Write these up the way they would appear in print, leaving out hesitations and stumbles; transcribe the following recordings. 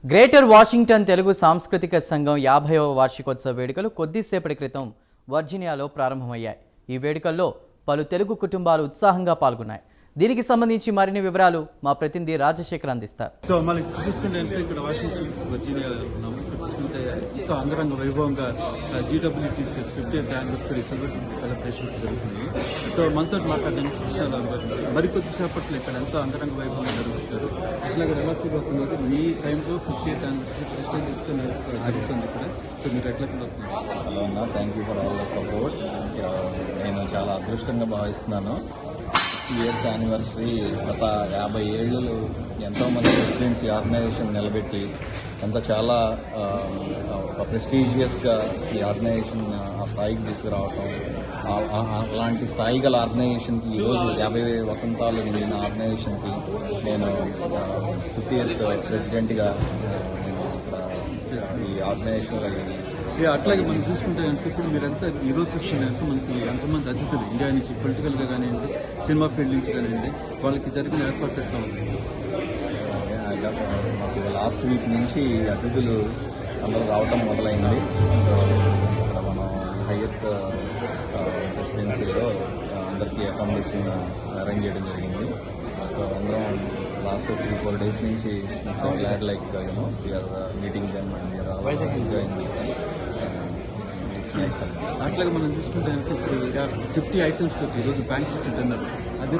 Greater Washington Telugu సాంస్కృతిక సంఘం 50వ వార్షికోత్సవ వేడుకలు కొద్దిసేపటి క్రితం వర్జీనియాలో ప్రారంభమయ్యాయి. ఈ వేడుకల్లో పలు తెలుగు కుటుంబాలు ఉత్సాహంగా పాల్గొన్నాయి. దీనికి సంబంధించి మరిన్ని వివరాలు మా ప్రతినిధి రాజశేఖర్ అందిస్తారు. సో మనం చూసుకుంటే ఇక్కడ వాషింగ్టన్ వర్జీనియా ఉన్నాము. ఇక్కడ చూసుకుంటే ఎంతో అంగరంగ వైభవంగా GWTC's 50th యానివర్సరీ సెలబ్రేషన్స్ జరుగుతుంది. సో మనతో మాట్లాడడానికి కృష్ణ మరికొద్ది సేపట్లో ఇక్కడ ఎంతో అంగరంగ వైభవంగా జరుగుతున్నారు. కృష్ణ గారు ఎలా ఫీల్ అవుతున్నారు? మీ టైంలో 50th యానివర్సరీ ప్రెస్టేజ్ తీసుకుని జరుగుతుంది ఇక్కడ. సో మీరు ఎట్లా ఫీల్ అవుతున్నారు? హలో అన్న, thank you for all the support. నేను చాలా అదృష్టంగా భావిస్తున్నాను. ఇయర్స్ యానివర్సరీ గత 50 ఏళ్ళు ఎంతోమంది ప్రెసిడెంట్స్ ఈ ఆర్గనైజేషన్ నిలబెట్టి చాలా ఒక ప్రెస్టీజియస్గా ఈ ఆర్గనైజేషన్ ఆ స్థాయికి తీసుకురావటం, అలాంటి స్థాయి గల ఆర్గనైజేషన్కి ఈరోజు 50 వసంతాలు నిండిన ఆర్గనైజేషన్కి నేను 50th ప్రెసిడెంట్గా ఈ ఆర్గనైజేషన్ అట్లాగే మనం చూసుకుంటే ఇప్పుడు మీరంతా ఈరోజు చూసుకుంటే మనకి ఎంతమంది అతిథులు ఇండియా నుంచి పొలిటికల్గా కానివ్వండి, సినిమా ఫీల్డ్ నుంచి కానివ్వండి, వాళ్ళకి జరిగిన ఏర్పాటు ఎట్లా ఉంది? మాకు లాస్ట్ వీక్ నుంచి అతిథులు అందరూ రావటం మొదలైంది. సో ఇక్కడ మనం హైయత్ ప్రెసిడెన్సీలో అందరికీ అకామిడేషన్ అరేంజ్ చేయడం జరిగింది. సో అందరం లాస్ట్ 3-4 days నుంచి so glad like we're meeting them and we're enjoying with them. అట్లాగే మనం చూసుకుంటే ఇప్పుడు 50 items ఈరోజు బ్యాంక్ డిన్నర్ అదే.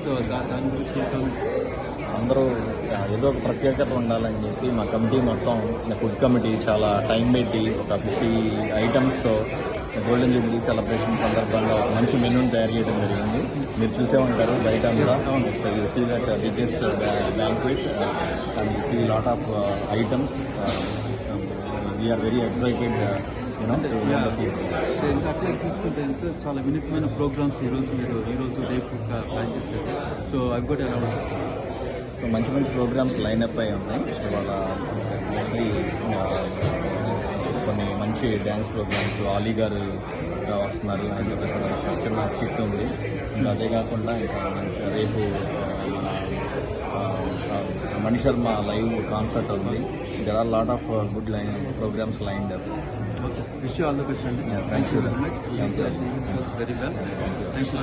సో దాని గురించి అందరూ ఏదో ఒక ప్రత్యేకత ఉండాలని చెప్పి మా కమిటీ మొత్తం, ఫుడ్ కమిటీ చాలా టైం పెట్టి ఒక 50 items గోల్డెన్ జూబ్లీ సెలబ్రేషన్ సందర్భంగా ఒక మంచి మెనూని తయారు చేయడం జరిగింది. మీరు చూసే ఉంటారు బయట అంతా. So you see that biggest banquet and you see lot of items. We're very excited. అట్లా చూసుకుంటే చాలా వినూత్నమైన ప్రోగ్రామ్స్ ఈరోజు రేపు ప్లాన్ చేశారు. సో అవి కూడా ఎలా ఉంటాయి? సో మంచి మంచి ప్రోగ్రామ్స్ లైన్అప్ అయి ఉన్నాయి. ఇవాళ మోస్ట్లీ కొన్ని మంచి డ్యాన్స్ ప్రోగ్రామ్స్, ఆలీ గారు వస్తున్నారు, చిన్న స్కిట్ ఉంది. ఇంకా అదే కాకుండా ఇంకా రేపు మణి శర్మ లైవ్ కాన్సర్ట్ ఉంది. There are lot of good programmes lined up. Wish you all the best అండి. Thank you. Very well. Thank you.